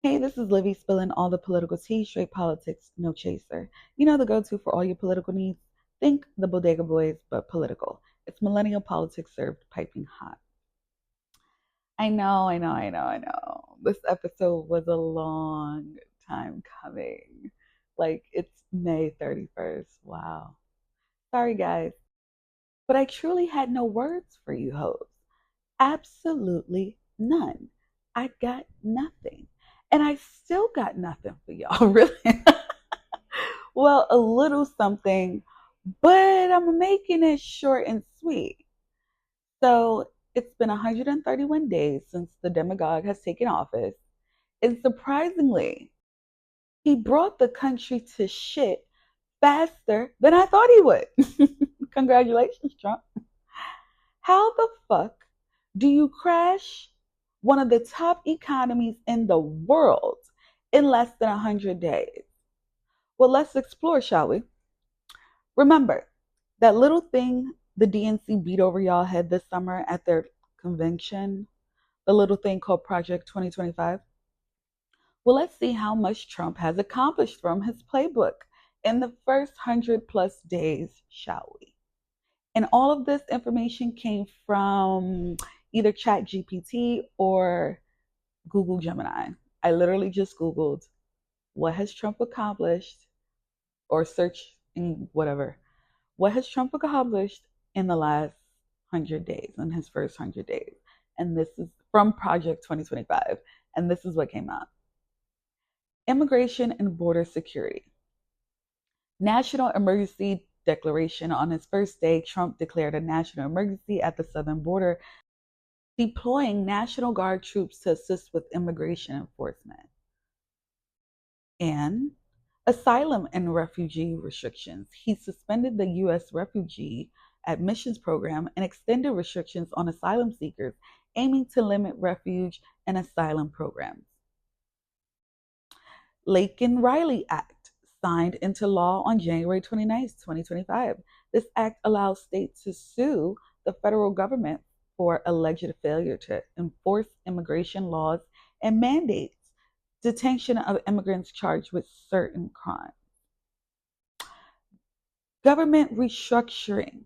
Hey, this is Livy spilling all the political tea, straight politics, no chaser. You know the go-to for all your political needs? Think the Bodega Boys, but political. It's millennial politics served piping hot. I know. This episode was a long time coming. Like, it's May 31st. Wow. Sorry, guys. But I truly had no words for you hoes. Absolutely none. I got nothing. And I still got nothing for y'all, really. Well, a little something, but I'm making it short and sweet. So it's been 131 days since the demagogue has taken office. And surprisingly, he brought the country to shit faster than I thought he would. Congratulations, Trump. How the fuck do you crash one of the top economies in the world in less than 100 days? Well, let's explore, shall we? Remember that little thing the DNC beat over y'all head this summer at their convention, the little thing called Project 2025? Well, let's see how much Trump has accomplished from his playbook in the first 100 plus days, shall we? And all of this information came from either ChatGPT or Google Gemini. I literally just Googled what has Trump accomplished or search in whatever. What has Trump accomplished in the last 100 days, in his first 100 days? And this is from Project 2025. And this is what came out. Immigration and border security. National emergency declaration. On his first day, Trump declared a national emergency at the southern border, deploying National Guard troops to assist with immigration enforcement. And asylum and refugee restrictions. He suspended the U.S. refugee admissions program and extended restrictions on asylum seekers, aiming to limit refuge and asylum programs. Laken-Riley Act, signed into law on January 29, 2025. This act allows states to sue the federal government for alleged failure to enforce immigration laws and mandates detention of immigrants charged with certain crimes. Government restructuring.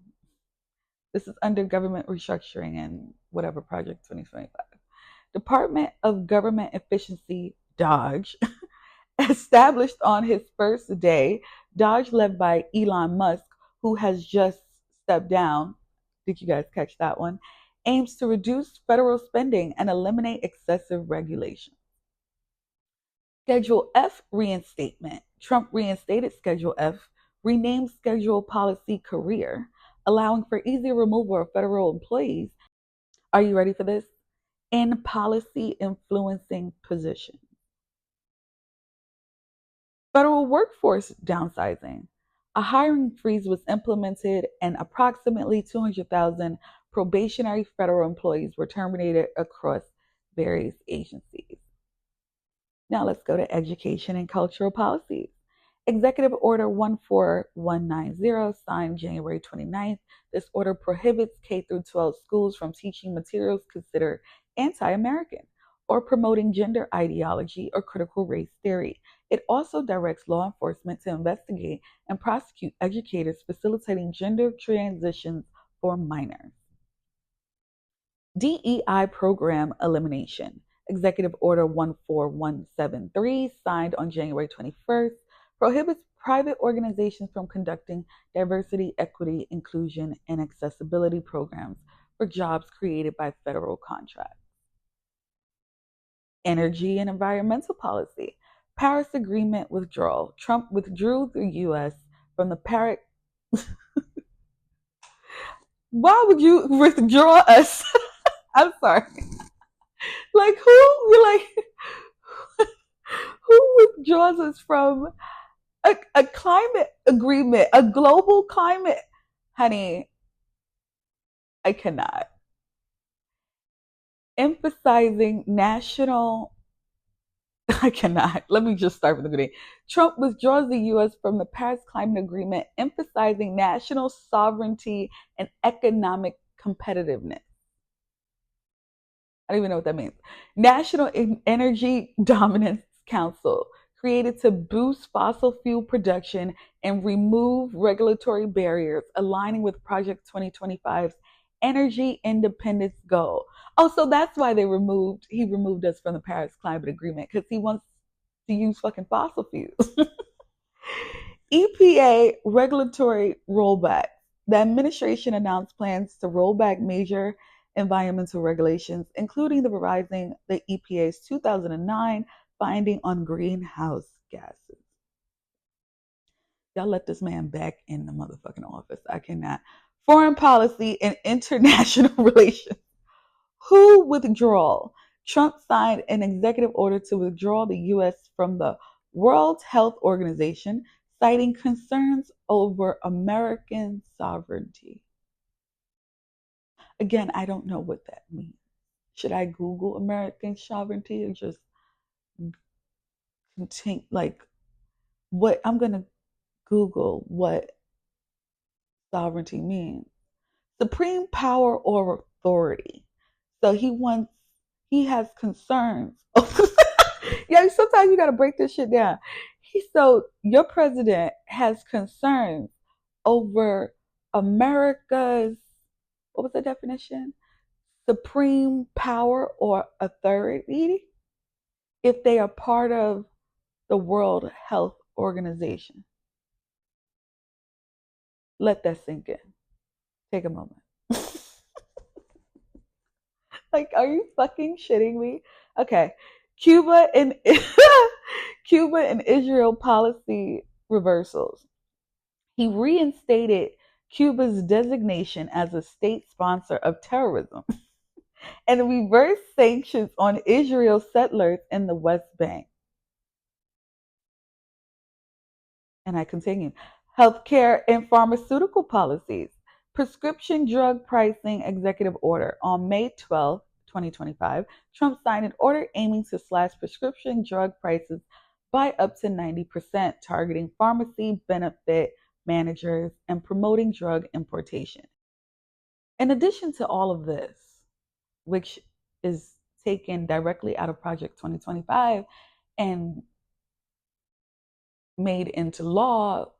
This is under government restructuring and whatever Project 2025. Department of Government Efficiency, DOGE, established on his first day. DOGE, led by Elon Musk, who has just stepped down. Did you guys catch that one? Aims to reduce federal spending and eliminate excessive regulation. Schedule F reinstatement. Trump reinstated Schedule F, renamed Schedule Policy Career, allowing for easier removal of federal employees. Are you ready for this? In policy influencing positions. Federal workforce downsizing. A hiring freeze was implemented and approximately 200,000 probationary federal employees were terminated across various agencies. Now let's go to education and cultural policies. Executive Order 14190, signed January 29th. This order prohibits K-12 schools from teaching materials considered anti-American or promoting gender ideology or critical race theory. It also directs law enforcement to investigate and prosecute educators facilitating gender transitions for minors. DEI program elimination. Executive Order 14173, signed on January 21st, prohibits private organizations from conducting diversity, equity, inclusion, and accessibility programs for jobs created by federal contracts. Energy and environmental policy. Paris Agreement withdrawal. Trump withdrew the U.S. from the Paris. Why would you withdraw us? I'm sorry. Like who withdraws us from a climate agreement, a global climate? Honey, I cannot. Emphasizing national. I cannot. Let me just start from the beginning. Trump withdraws the U.S. from the Paris Climate Agreement, emphasizing national sovereignty and economic competitiveness. I don't even know what that means. National Energy Dominance Council, created to boost fossil fuel production and remove regulatory barriers, aligning with Project 2025's energy independence goal. Oh, so that's why he removed us from the Paris Climate Agreement, because he wants to use fucking fossil fuels. EPA Regulatory Rollbacks. The administration announced plans to roll back major environmental regulations, including the revising the EPA's 2009 finding on greenhouse gases. Y'all let this man back in the motherfucking office. I cannot. Foreign policy and international relations. Who withdrawal? Trump signed an executive order to withdraw the U.S. from the World Health Organization, citing concerns over American sovereignty. Again, I don't know what that means. Should I Google American sovereignty or just continue, what? I'm going to Google what sovereignty means. Supreme power or authority. So he has concerns. Yeah, sometimes you got to break this shit down. So your president has concerns over America's, what was the definition? Supreme power or authority if they are part of the World Health Organization. Let that sink in. Take a moment. Like, are you fucking shitting me? Okay. Cuba and Israel policy reversals. He reinstated Cuba's designation as a state sponsor of terrorism and reversed sanctions on Israel settlers in the West Bank. And I continue. Healthcare and pharmaceutical policies. Prescription drug pricing executive order. On May 12, 2025, Trump signed an order aiming to slash prescription drug prices by up to 90%, targeting pharmacy benefit managers and promoting drug importation. In addition to all of this, which is taken directly out of Project 2025 and made into law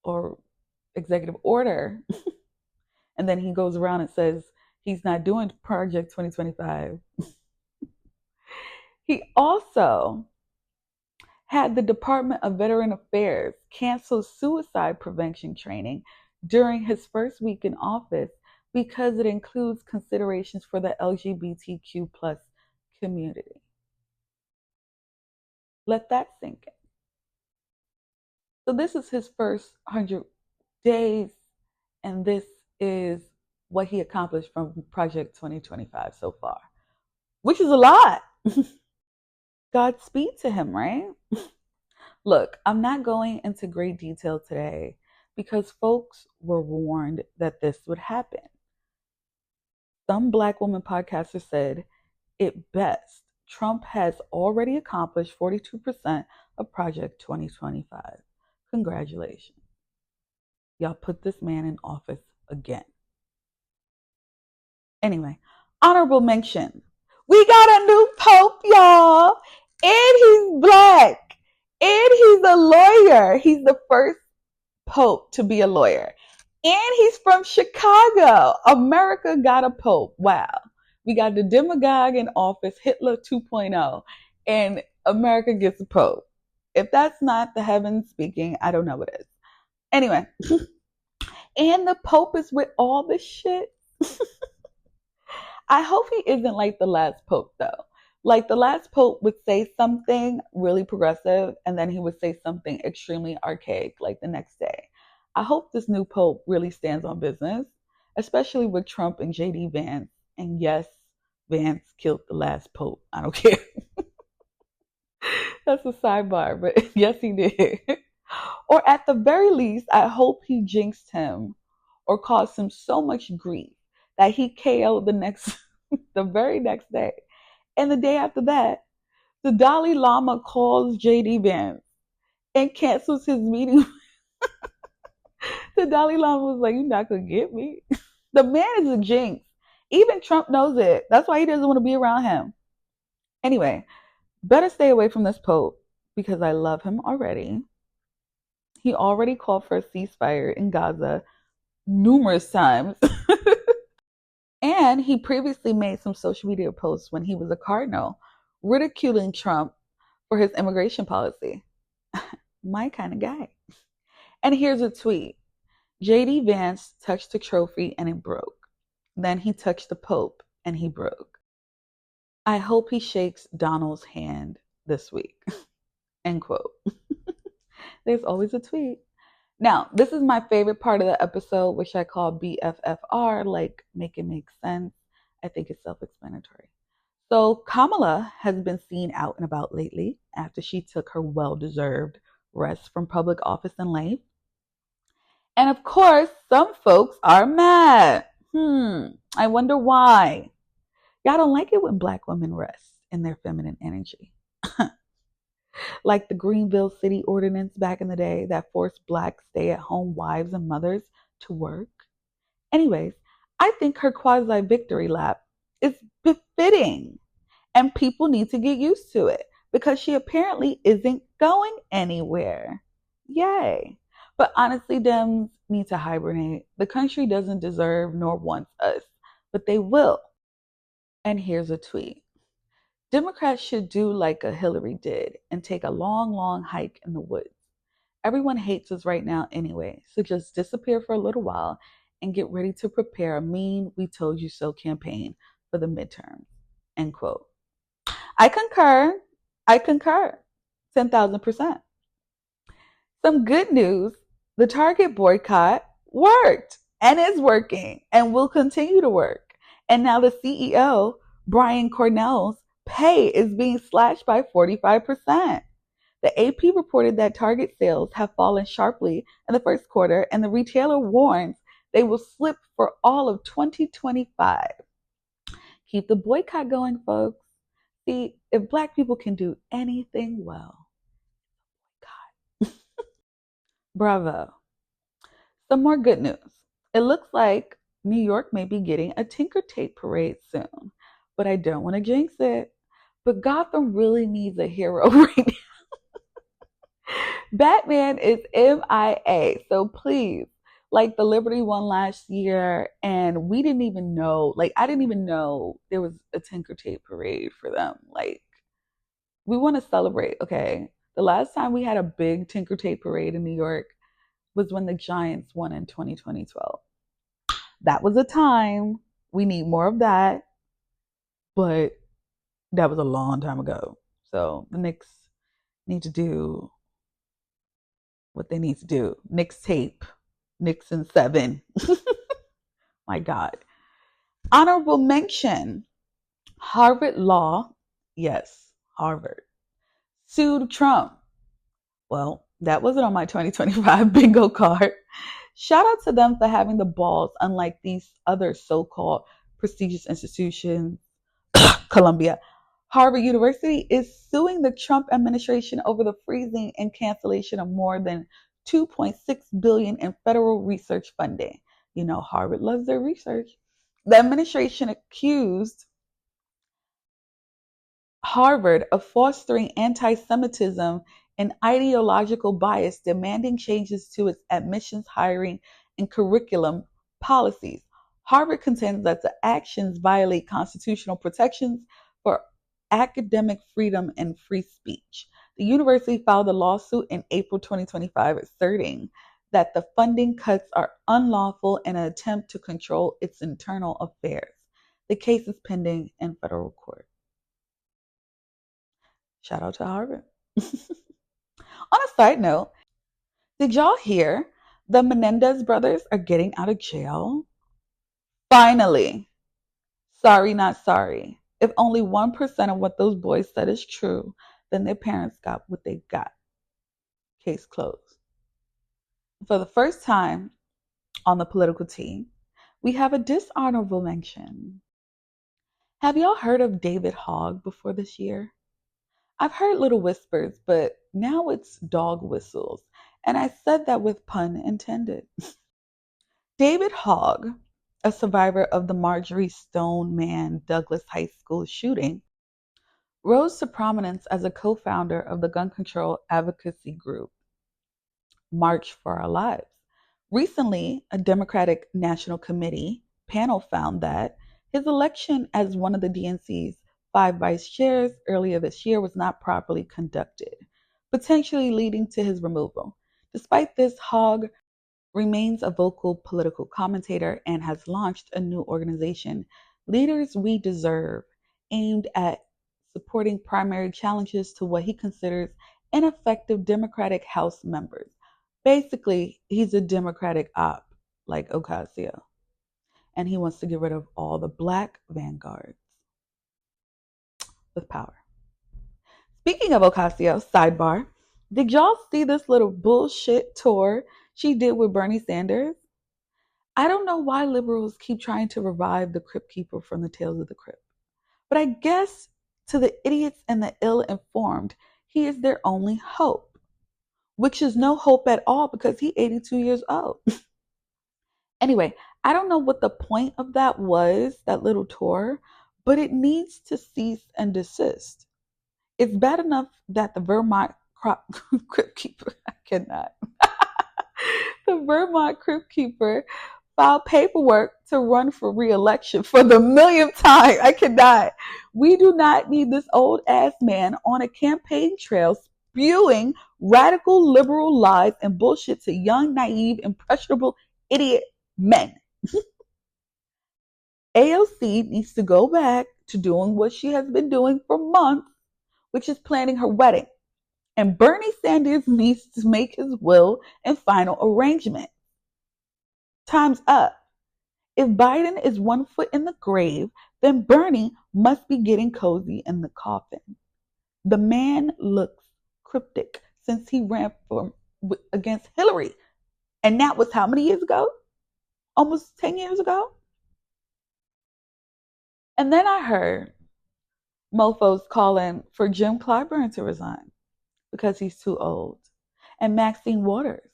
or executive order, and then he goes around and says he's not doing Project 2025. He also had the Department of Veteran Affairs cancel suicide prevention training during his first week in office because it includes considerations for the LGBTQ plus community. Let that sink in. So this is his first 100 days, and this is what he accomplished from Project 2025 so far, which is a lot. Godspeed to him, right? Look, I'm not going into great detail today because folks were warned that this would happen. Some Black woman podcasters said it best. Trump has already accomplished 42% of Project 2025. Congratulations. Y'all put this man in office again. Anyway, honorable mention. We got a new pope, y'all. And he's Black. And he's a lawyer. He's the first pope to be a lawyer. And he's from Chicago. America got a pope. Wow. We got the demagogue in office, Hitler 2.0, and America gets a pope. If that's not the heavens speaking, I don't know what is. Anyway, and the pope is with all this shit. I hope he isn't like the last pope, though. Like, the last pope would say something really progressive, and then he would say something extremely archaic, like the next day. I hope this new pope really stands on business, especially with Trump and J.D. Vance. And yes, Vance killed the last pope. I don't care. That's a sidebar, but yes, he did. Or at the very least, I hope he jinxed him or caused him so much grief that he KO'd the very next day. And the day after that, the Dalai Lama calls J.D. Vance and cancels his meeting. The Dalai Lama was like, "You're not going to get me." The man is a jinx. Even Trump knows it. That's why he doesn't want to be around him. Anyway, better stay away from this Pope because I love him already. He already called for a ceasefire in Gaza numerous times. And he previously made some social media posts when he was a cardinal ridiculing Trump for his immigration policy. My kind of guy. And here's a tweet. JD Vance touched the trophy and it broke. Then he touched the Pope and he broke. I hope he shakes Donald's hand this week. End quote. There's always a tweet. Now, this is my favorite part of the episode, which I call BFFR, like make it make sense. I think it's self-explanatory. So Kamala has been seen out and about lately after she took her well-deserved rest from public office and life. And of course, some folks are mad. I wonder why. Y'all don't like it when Black women rest in their feminine energy. Like the Greenville City Ordinance back in the day that forced Black stay-at-home wives and mothers to work. Anyways, I think her quasi-victory lap is befitting, and people need to get used to it because she apparently isn't going anywhere. Yay. But honestly, Dems need to hibernate. The country doesn't deserve nor wants us, but they will. And here's a tweet. Democrats should do like a Hillary did and take a long, long hike in the woods. Everyone hates us right now anyway, so just disappear for a little while and get ready to prepare a mean "we told you so" campaign for the midterms. End quote. I concur. 10,000%. Some good news. The Target boycott worked and is working and will continue to work. And now the CEO, Brian Cornell's pay is being slashed by 45%. The AP reported that Target sales have fallen sharply in the first quarter, and the retailer warns they will slip for all of 2025. Keep the boycott going, folks. See, if Black people can do anything well, boycott. Bravo. Some more good news. It looks like New York may be getting a Tinker Tape parade soon, but I don't want to jinx it. But Gotham really needs a hero right now. Batman is MIA, so please, like the Liberty one last year, and we didn't even know, I didn't even know there was a Tinker Tape parade for them. We want to celebrate, okay? The last time we had a big Tinker Tape parade in New York was when the Giants won in 2012. That was a time. We need more of that, but that was a long time ago. So the Knicks need to do what they need to do. Knicks tape. Knicks in 7. My God. Honorable mention. Harvard Law. Yes, Harvard. Sued Trump. Well, that wasn't on my 2025 bingo card. Shout out to them for having the balls, unlike these other so-called prestigious institutions. Columbia. Harvard University is suing the Trump administration over the freezing and cancellation of more than $2.6 billion in federal research funding. You know, Harvard loves their research. The administration accused Harvard of fostering anti-Semitism and ideological bias, demanding changes to its admissions, hiring, and curriculum policies. Harvard contends that the actions violate constitutional protections for academic freedom and free speech. The university filed a lawsuit in April 2025 asserting that the funding cuts are unlawful in an attempt to control its internal affairs. The case is pending in federal court. Shout out to Harvard. On a side note, did y'all hear the Menendez brothers are getting out of jail? Finally. Sorry, not sorry. If only 1% of what those boys said is true, then their parents got what they got. Case closed. For the first time on the political team, we have a dishonorable mention. Have y'all heard of David Hogg before this year? I've heard little whispers, but now it's dog whistles. And I said that with pun intended. David Hogg a survivor of the Marjorie Stoneman Douglas High School shooting, rose to prominence as a co-founder of the gun control advocacy group March for Our Lives. Recently, a Democratic National Committee panel found that his election as one of the DNC's 5 vice chairs earlier this year was not properly conducted, potentially leading to his removal. Despite this, Hogg remains a vocal political commentator and has launched a new organization, Leaders We Deserve, aimed at supporting primary challenges to what he considers ineffective Democratic House members. Basically, he's a Democratic op, like Ocasio, and he wants to get rid of all the black vanguards with power. Speaking of Ocasio, sidebar, did y'all see this little bullshit tour she did with Bernie Sanders? I don't know why liberals keep trying to revive the Crypt Keeper from the Tales of the Crypt, but I guess to the idiots and the ill-informed, he is their only hope, which is no hope at all because he's 82 years old. Anyway, I don't know what the point of that was, that little tour, but it needs to cease and desist. It's bad enough that the Vermont Crypt Keeper, I cannot, the Vermont Crypt Keeper filed paperwork to run for re-election for the millionth time. I cannot. We do not need this old ass man on a campaign trail spewing radical liberal lies and bullshit to young, naive, impressionable idiot men. AOC needs to go back to doing what she has been doing for months, which is planning her wedding. And Bernie Sanders needs to make his will and final arrangement. Time's up. If Biden is 1 foot in the grave, then Bernie must be getting cozy in the coffin. The man looks cryptic since he ran against Hillary. And that was how many years ago? Almost 10 years ago? And then I heard mofos calling for Jim Clyburn to resign because he's too old. And Maxine Waters.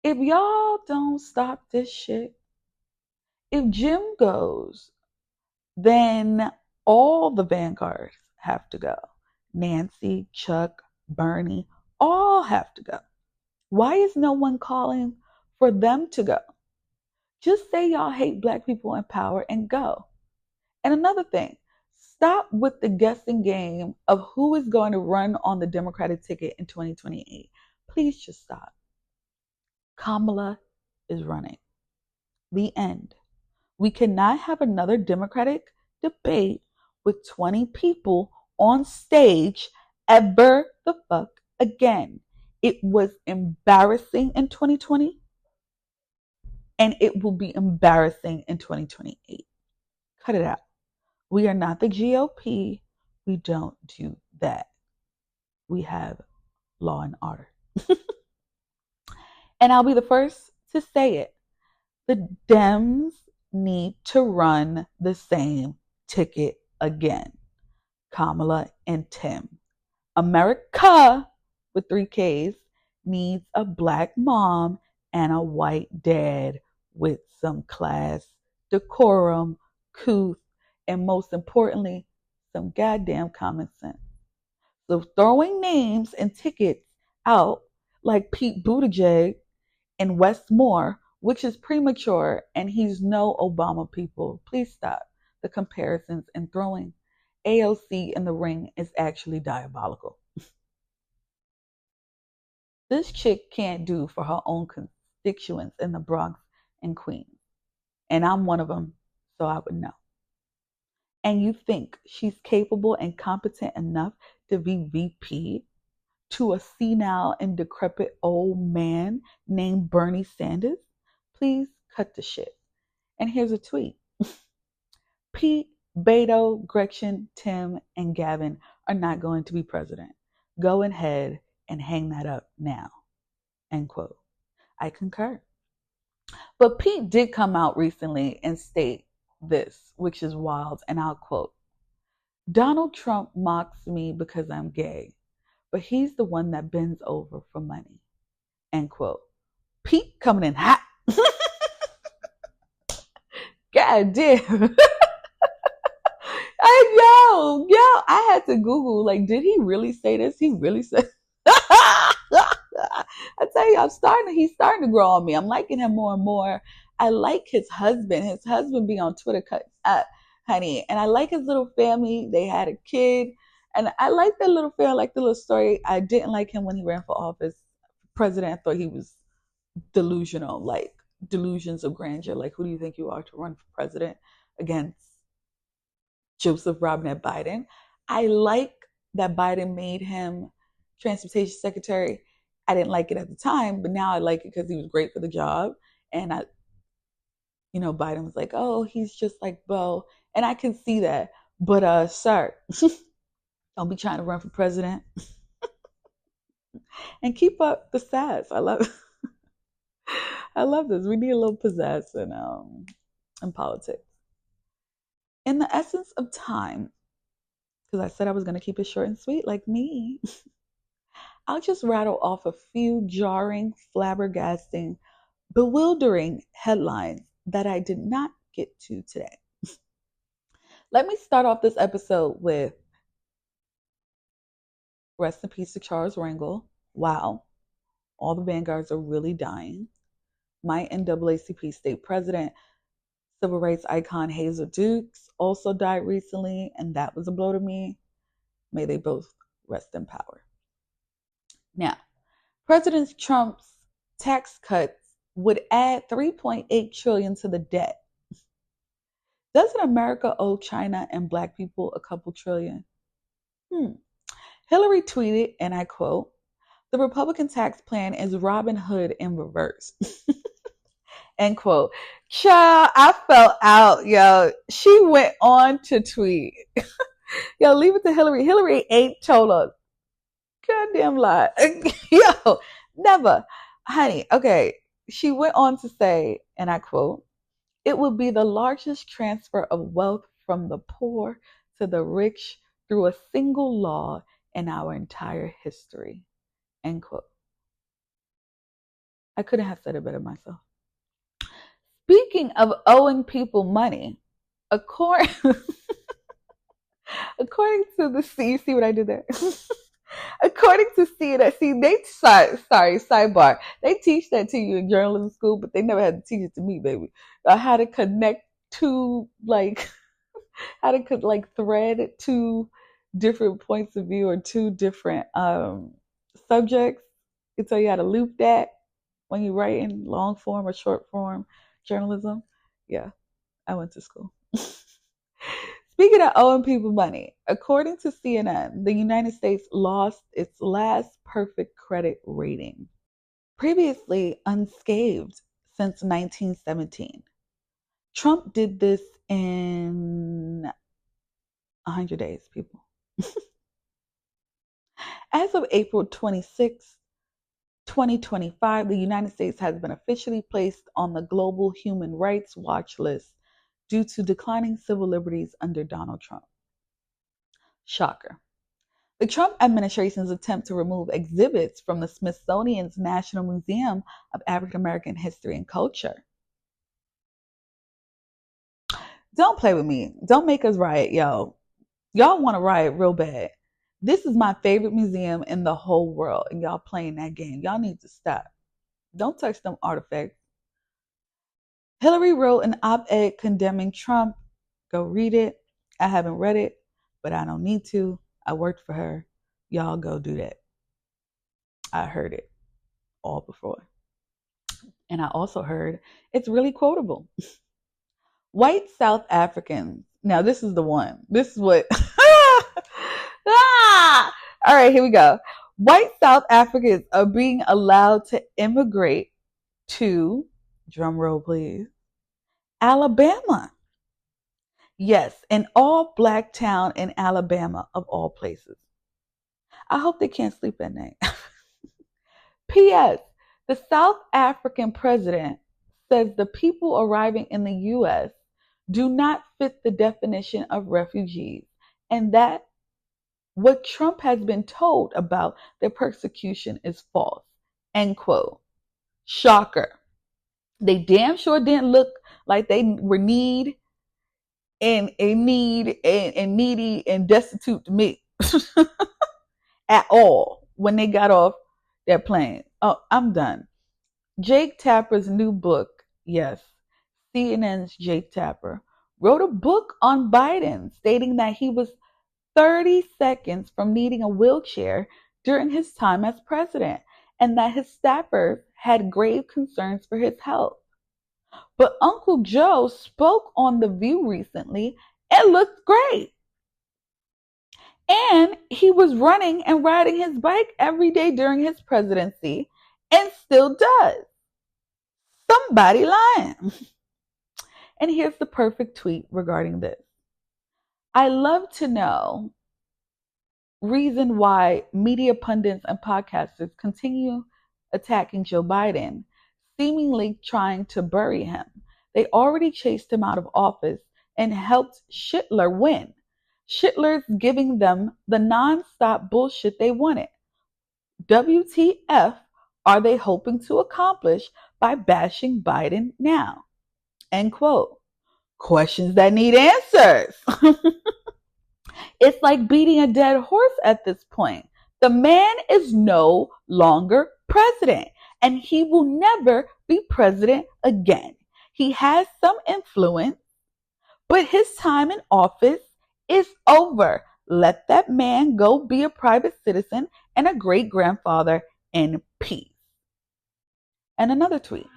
If y'all don't stop this shit, if Jim goes, then all the vanguards have to go. Nancy, Chuck, Bernie, all have to go. Why is no one calling for them to go? Just say y'all hate black people in power and go. And another thing, stop with the guessing game of who is going to run on the Democratic ticket in 2028. Please just stop. Kamala is running. The end. We cannot have another Democratic debate with 20 people on stage ever the fuck again. It was embarrassing in 2020, and it will be embarrassing in 2028. Cut it out. We are not the GOP. We don't do that. We have law and order. And I'll be the first to say it. The Dems need to run the same ticket again. Kamala and Tim. AmeriKKKa, with 3 Ks, needs a black mom and a white dad with some class, decorum, couth, and most importantly, some goddamn common sense. So throwing names and tickets out like Pete Buttigieg and Westmore, which is premature, and he's no Obama, people. Please stop the comparisons, and throwing AOC in the ring is actually diabolical. This chick can't do for her own constituents in the Bronx and Queens. And I'm one of them, so I would know. And you think she's capable and competent enough to be VP to a senile and decrepit old man named Bernie Sanders? Please cut the shit. And here's a tweet. Pete, Beto, Gretchen, Tim, and Gavin are not going to be president. Go ahead and hang that up now. End quote. I concur. But Pete did come out recently and state this, which is wild, and I'll quote, Donald Trump mocks me because I'm gay, but he's the one that bends over for money. End quote. Pete coming in hot. God damn. Yo, I had to Google, like, did he really say this? He really said, I tell you, he's starting to grow on me. I'm liking him more and more. I like his husband. His husband be on Twitter cutting up, honey. And I like his little family. They had a kid. And I like that little family, I like the little story. I didn't like him when he ran for office. President, I thought he was delusional, like delusions of grandeur. Like, who do you think you are to run for president against Joseph Robinette Biden? I like that Biden made him transportation secretary. I didn't like it at the time, but now I like it because he was great for the job. And Biden was like, oh, he's just like Bo. And I can see that. But sir, don't be trying to run for president. And keep up the sass. I love this. We need a little pizzazz in politics. In the essence of time, because I said I was going to keep it short and sweet like me, I'll just rattle off a few jarring, flabbergasting, bewildering headlines that I did not get to today. Let me start off this episode with rest in peace to Charles Rangel. Wow, all the vanguards are really dying. My NAACP state president, civil rights icon Hazel Dukes also died recently, and that was a blow to me. May they both rest in power. Now, President Trump's tax cuts would add $3.8 trillion to the debt. Doesn't America owe China and Black people a couple trillion? Hillary tweeted, and I quote, "The Republican tax plan is Robin Hood in reverse." End quote. Child, I fell out, yo. She went on to tweet. Yo, leave it to Hillary. Hillary ain't told us. Goddamn lie. Yo, never. Honey, okay. She went on to say, and I quote, "It would be the largest transfer of wealth from the poor to the rich through a single law in our entire history." End quote. I couldn't have said it better myself. Speaking of owing people money, according to the you see what I did there? According to CNN, sidebar. They teach that to you in journalism school, but they never had to teach it to me, baby. How to connect two, how to thread two different points of view or two different subjects. They tell you how to loop that when you write in long form or short form journalism. Yeah, I went to school. Speaking of owing people money, according to CNN, the United States lost its last perfect credit rating, previously unscathed since 1917. Trump did this in 100 days, people. As of April 26, 2025, the United States has been officially placed on the Global Human Rights Watch list due to declining civil liberties under Donald Trump. Shocker. The Trump administration's attempt to remove exhibits from the Smithsonian's National Museum of African American History and Culture. Don't play with me. Don't make us riot, yo. Y'all want to riot real bad. This is my favorite museum in the whole world, and y'all playing that game. Y'all need to stop. Don't touch them artifacts. Hillary wrote an op-ed condemning Trump. Go read it. I haven't read it, but I don't need to. I worked for her. Y'all go do that. I heard it all before. And I also heard it's really quotable. White South Africans. Now, this is the one. This is what... All right, here we go. White South Africans are being allowed to immigrate to, drum roll please, Alabama. Yes, an all-Black town in Alabama, of all places. I hope they can't sleep at night. P.S. The South African president says the people arriving in the U.S. do not fit the definition of refugees, and that what Trump has been told about their persecution is false. End quote. Shocker. They damn sure didn't look like they were needy and destitute to me at all when they got off that plane. Oh, I'm done. Jake Tapper's new book, yes, CNN's Jake Tapper, wrote a book on Biden stating that he was 30 seconds from needing a wheelchair during his time as president and that his staffers had grave concerns for his health. But Uncle Joe spoke on The View recently and looked great. And he was running and riding his bike every day during his presidency and still does. Somebody lying. And here's the perfect tweet regarding this. I love to know reason why media pundits and podcasters continue attacking Joe Biden, seemingly trying to bury him. They already chased him out of office and helped Schittler win. Schittler's giving them the nonstop bullshit they wanted. WTF are they hoping to accomplish by bashing Biden now? End quote. Questions that need answers. It's like beating a dead horse at this point. The man is no longer president, and he will never be president again. He has some influence, but his time in office is over. Let that man go be a private citizen and a great grandfather in peace. And another tweet.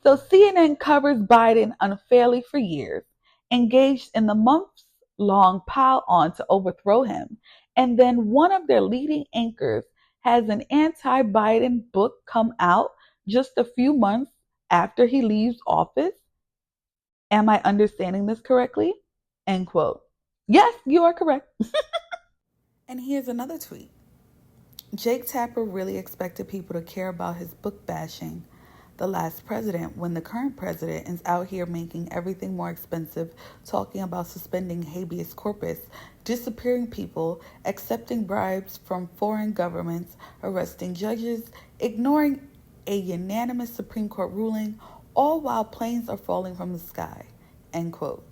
So CNN covers Biden unfairly for years, engaged in the months-long pile on to overthrow him, and then one of their leading anchors has an anti-Biden book come out just a few months after he leaves office. Am I understanding this correctly? End quote. Yes, you are correct. And here's another tweet. Jake Tapper really expected people to care about his book bashing the last president when the current president is out here making everything more expensive, talking about suspending habeas corpus, disappearing people, accepting bribes from foreign governments, arresting judges, ignoring a unanimous Supreme Court ruling, all while planes are falling from the sky. End quote.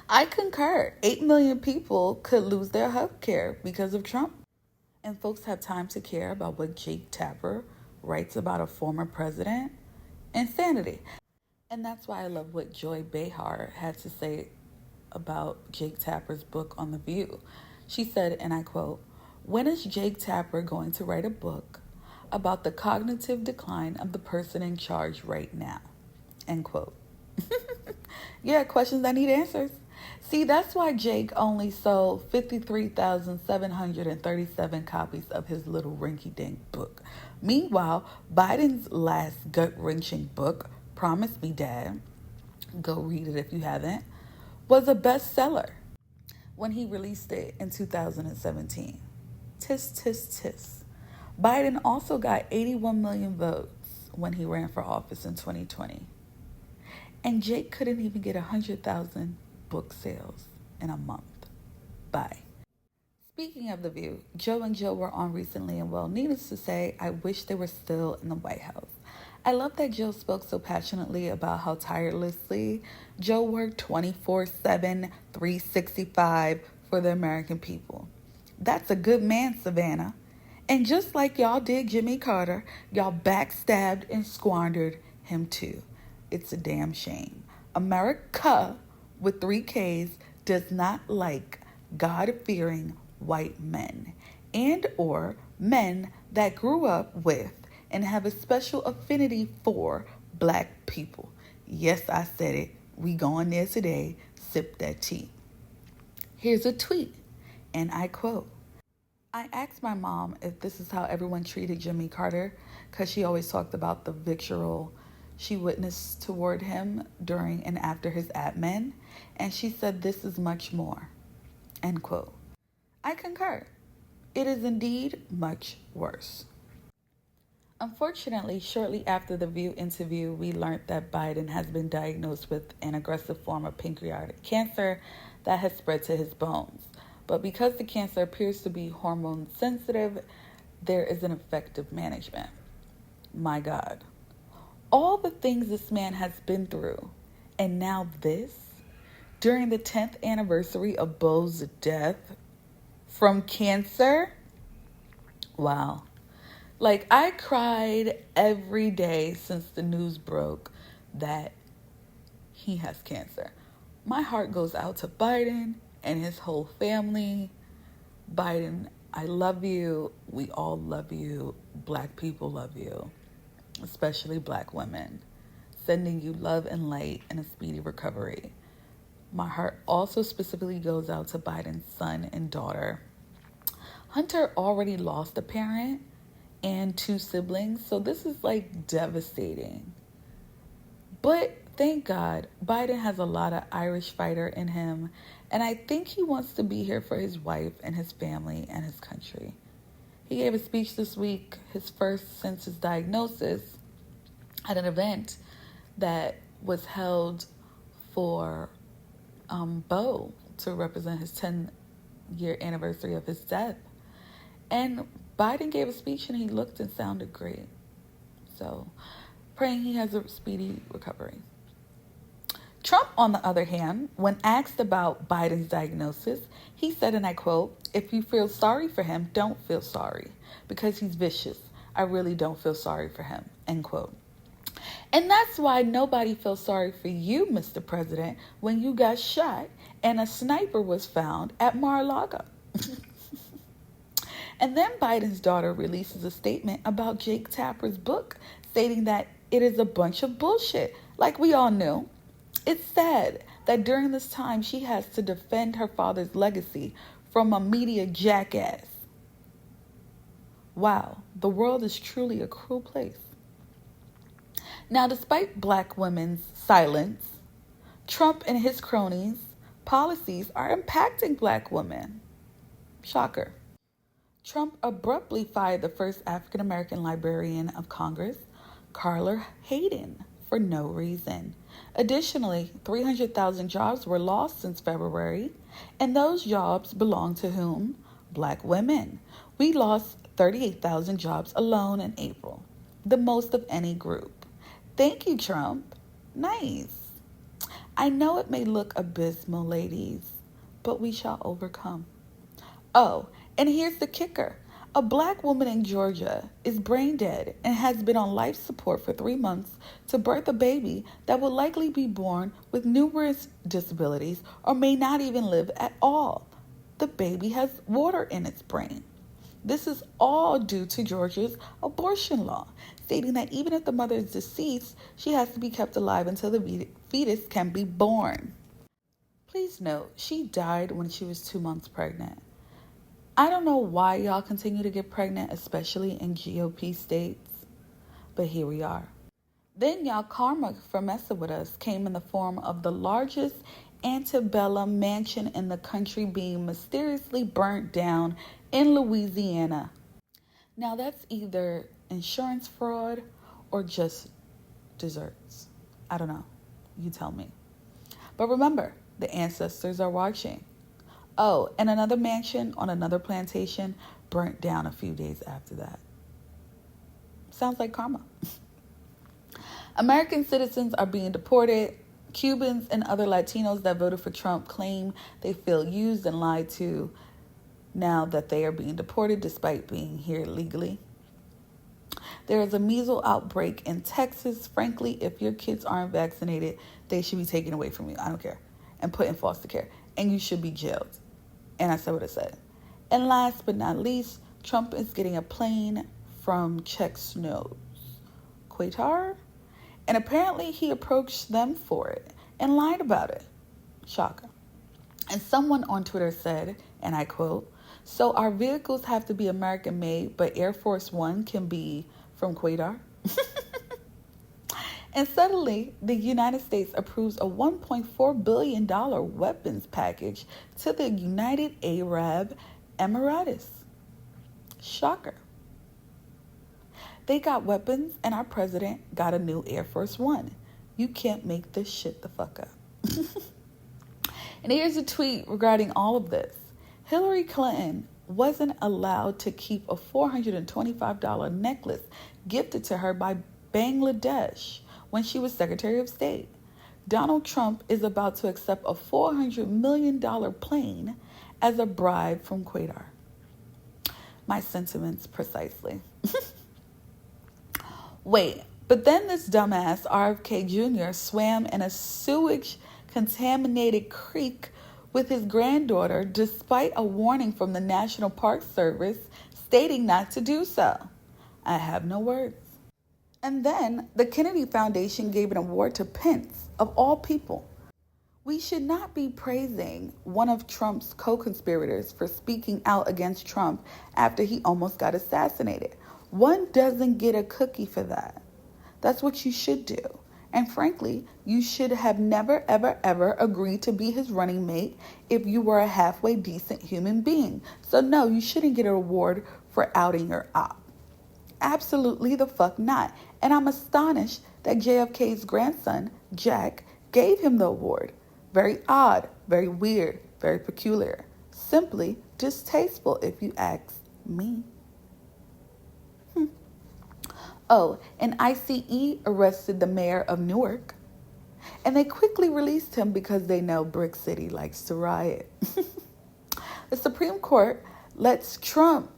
I concur. 8 million people could lose their health care because of Trump. And folks have time to care about what Jake Tapper writes about a former president? Insanity. And that's why I love what Joy Behar had to say about Jake Tapper's book on The View. She said, and I quote, "When is Jake Tapper going to write a book about the cognitive decline of the person in charge right now?" End quote. Yeah, questions that need answers. See, that's why Jake only sold 53,737 copies of his little rinky-dink book. Meanwhile, Biden's last gut-wrenching book, Promise Me Dad, go read it if you haven't, was a bestseller when he released it in 2017. Tis, tis, tis. Biden also got 81 million votes when he ran for office in 2020. And Jake couldn't even get 100,000 book sales in a month. Bye. Speaking of The View, Joe and Joe were on recently, and well, needless to say, I wish they were still in the White House. I love that Joe spoke so passionately about how tirelessly Joe worked 24/7, 365 for the American people. That's a good man, Savannah. And just like y'all did Jimmy Carter, y'all backstabbed and squandered him too. It's a damn shame. America, with 3 Ks, does not like God-fearing white men and or men that grew up with and have a special affinity for black people. Yes, I said it. We going there today. Sip that tea. Here's a tweet, and I quote, "I asked my mom if this is how everyone treated Jimmy Carter because she always talked about the vitriol she witnessed toward him during and after his admin, and she said this is much more." End quote. I concur. It is indeed much worse. Unfortunately, shortly after the View interview, we learned that Biden has been diagnosed with an aggressive form of pancreatic cancer that has spread to his bones. But because the cancer appears to be hormone sensitive, there is an effective management. My God. All the things this man has been through, And now this, during the 10th anniversary of Beau's death from cancer. Wow. Like, I cried every day since the news broke that he has cancer. My heart goes out to Biden and his whole family. Biden, I love you. We all love you. Black people love you, especially Black women. Sending you love and light and a speedy recovery. My heart also specifically goes out to Biden's son and daughter. Hunter already lost a parent and 2 siblings, so this is like devastating. But thank God, Biden has a lot of Irish fighter in him, and I think he wants to be here for his wife and his family and his country. He gave a speech this week, his first since his diagnosis, at an event that was held for Beau to represent his 10-year anniversary of his death. And Biden gave a speech and he looked and sounded great. So, praying he has a speedy recovery. Trump, on the other hand, when asked about Biden's diagnosis, he said, and I quote, "If you feel sorry for him, don't feel sorry, because he's vicious. I really don't feel sorry for him," end quote. And that's why nobody feels sorry for you, Mr. President, when you got shot and a sniper was found at Mar-a-Lago. And then Biden's daughter releases a statement about Jake Tapper's book, stating that it is a bunch of bullshit, like we all knew. It's sad that during this time she has to defend her father's legacy from a media jackass. Wow, the world is truly a cruel place. Now, despite Black women's silence, Trump and his cronies' policies are impacting Black women. Shocker. Trump abruptly fired the first African-American librarian of Congress, Carla Hayden, for no reason. Additionally, 300,000 jobs were lost since February, and those jobs belong to whom? Black women. We lost 38,000 jobs alone in April, the most of any group. Thank you, Trump. Nice. I know it may look abysmal, ladies, but we shall overcome. Oh, and here's the kicker. A Black woman in Georgia is brain dead and has been on life support for 3 months to birth a baby that will likely be born with numerous disabilities or may not even live at all. The baby has water in its brain. This is all due to Georgia's abortion law, stating that even if the mother is deceased, she has to be kept alive until the fetus can be born. Please note, she died when she was 2 months pregnant. I don't know why y'all continue to get pregnant, especially in GOP states, but here we are. Then y'all karma for messing with us came in the form of the largest antebellum mansion in the country being mysteriously burnt down in Louisiana. Now that's either insurance fraud or just desserts. I don't know. You tell me. But remember, the ancestors are watching. Oh, and another mansion on another plantation burnt down a few days after that. Sounds like karma. American citizens are being deported. Cubans and other Latinos that voted for Trump claim they feel used and lied to now that they are being deported despite being here legally. There is a measles outbreak in Texas. Frankly, if your kids aren't vaccinated, they should be taken away from you. I don't care. And put in foster care. And you should be jailed. And I said what I said. And last but not least, Trump is getting a plane from Czech Snows, Qatar. And apparently he approached them for it and lied about it. Shocker. And someone on Twitter said, and I quote, "So our vehicles have to be American made, but Air Force One can be from Qatar?" And suddenly, the United States approves a $1.4 billion weapons package to the United Arab Emirates. Shocker. They got weapons and our president got a new Air Force One. You can't make this shit the fuck up. And here's a tweet regarding all of this. Hillary Clinton wasn't allowed to keep a $425 necklace gifted to her by Bangladesh when she was Secretary of State. Donald Trump is about to accept a $400 million plane as a bribe from Quaidar. My sentiments precisely. Wait, but then this dumbass RFK Jr. swam in a sewage-contaminated creek with his granddaughter despite a warning from the National Park Service stating not to do so. I have no words. And then the Kennedy Foundation gave an award to Pence, of all people. We should not be praising one of Trump's co-conspirators for speaking out against Trump after he almost got assassinated. One doesn't get a cookie for that. That's what you should do. And frankly, you should have never, ever, ever agreed to be his running mate if you were a halfway decent human being. So no, you shouldn't get an award for outing your op. Absolutely the fuck not. And I'm astonished that JFK's grandson, Jack, gave him the award. Very odd, very weird, very peculiar. Simply distasteful if you ask me. Oh, and ICE arrested the mayor of Newark. And they quickly released him because they know Brick City likes to riot. The Supreme Court lets Trump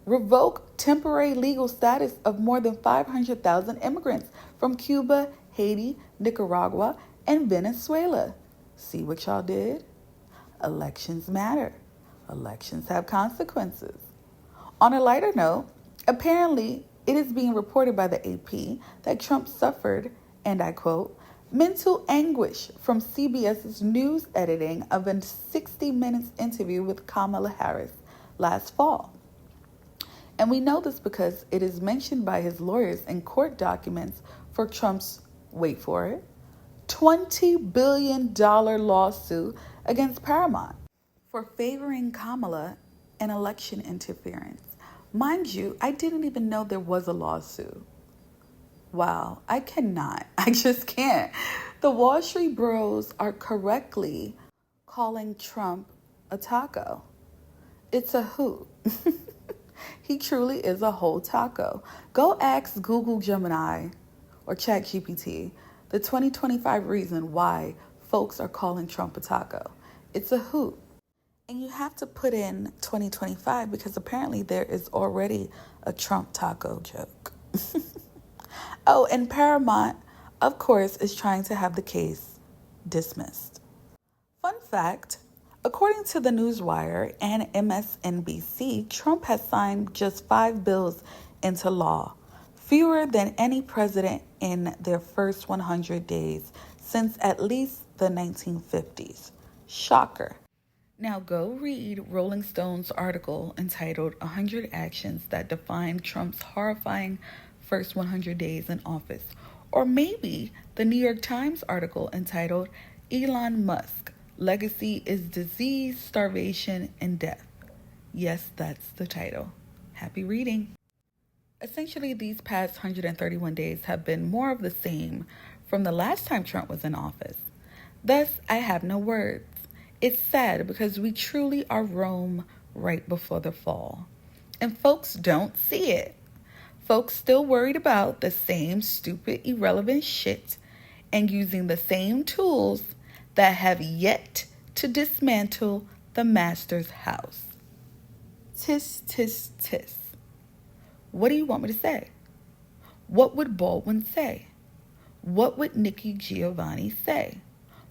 revoke temporary legal status of more than 500,000 immigrants from Cuba, Haiti, Nicaragua, and Venezuela. See what y'all did? Elections matter. Elections have consequences. On a lighter note, apparently it is being reported by the AP that Trump suffered, and I quote, mental anguish from CBS's news editing of a 60 Minutes interview with Kamala Harris last fall. And we know this because it is mentioned by his lawyers in court documents for Trump's, wait for it, $20 billion lawsuit against Paramount for favoring Kamala and election interference. Mind you, I didn't even know there was a lawsuit. Wow, I cannot. I just can't. The Wall Street bros are correctly calling Trump a taco. It's a hoot. He truly is a whole taco. Go ask Google Gemini or ChatGPT the 2025 reason why folks are calling Trump a taco. It's a hoot. And you have to put in 2025 because apparently there is already a Trump taco joke. Oh, and Paramount, of course, is trying to have the case dismissed. Fun fact, according to the Newswire and MSNBC, Trump has signed just 5 bills into law, fewer than any president in their first 100 days since at least the 1950s. Shocker. Now go read Rolling Stone's article entitled 100 Actions That Define Trump's Horrifying First 100 Days in Office. Or maybe the New York Times article entitled Elon Musk, Legacy is Disease, Starvation, and Death. Yes, that's the title. Happy reading. Essentially, these past 131 days have been more of the same from the last time Trump was in office. Thus, I have no words. It's sad because we truly are Rome right before the fall. And folks don't see it. Folks still worried about the same stupid, irrelevant shit and using the same tools that have yet to dismantle the master's house. Tis, tis, tis. What do you want me to say? What would Baldwin say? What would Nikki Giovanni say?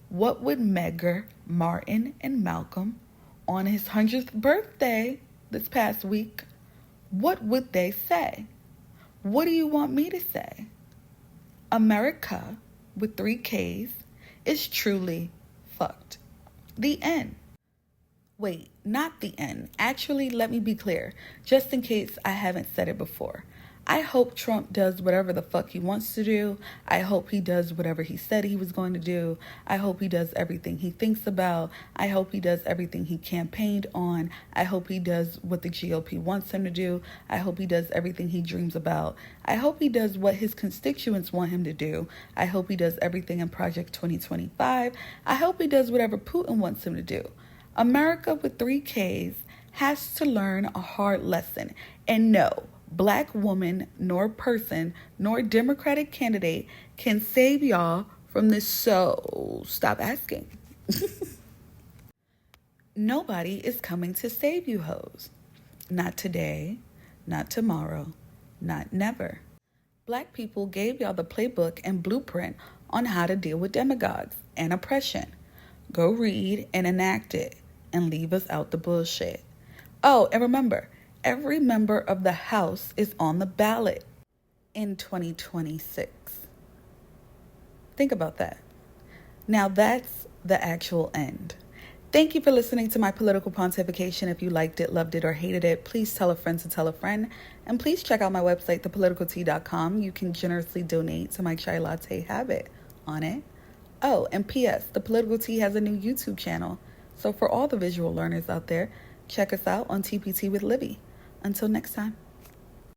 What would Medgar, Martin, and Malcolm on his 100th birthday this past week? What would they say? What do you want me to say? America, with 3 Ks, is truly fucked. The end. Wait, not the end. Actually, let me be clear, just in case I haven't said it before. I hope Trump does whatever the fuck he wants to do. I hope he does whatever he said he was going to do. I hope he does everything he thinks about. I hope he does everything he campaigned on. I hope he does what the GOP wants him to do. I hope he does everything he dreams about. I hope he does what his constituents want him to do. I hope he does everything in Project 2025. I hope he does whatever Putin wants him to do. America with 3 Ks has to learn a hard lesson. And no, Black woman, nor person, nor Democratic candidate can save y'all from this, so stop asking. Nobody is coming to save you, hoes. Not today, not tomorrow, not never. Black people gave y'all the playbook and blueprint on how to deal with demagogues and oppression. Go read and enact it and leave us out the bullshit. Oh, and remember, every member of the House is on the ballot in 2026. Think about that. Now that's the actual end. Thank you for listening to my political pontification. If you liked it, loved it, or hated it, please tell a friend to tell a friend. And please check out my website, thepoliticaltea.com. You can generously donate to my chai latte habit on it. Oh, and P.S. The Political Tea has a new YouTube channel. So for all the visual learners out there, check us out on TPT with Libby. Until next time.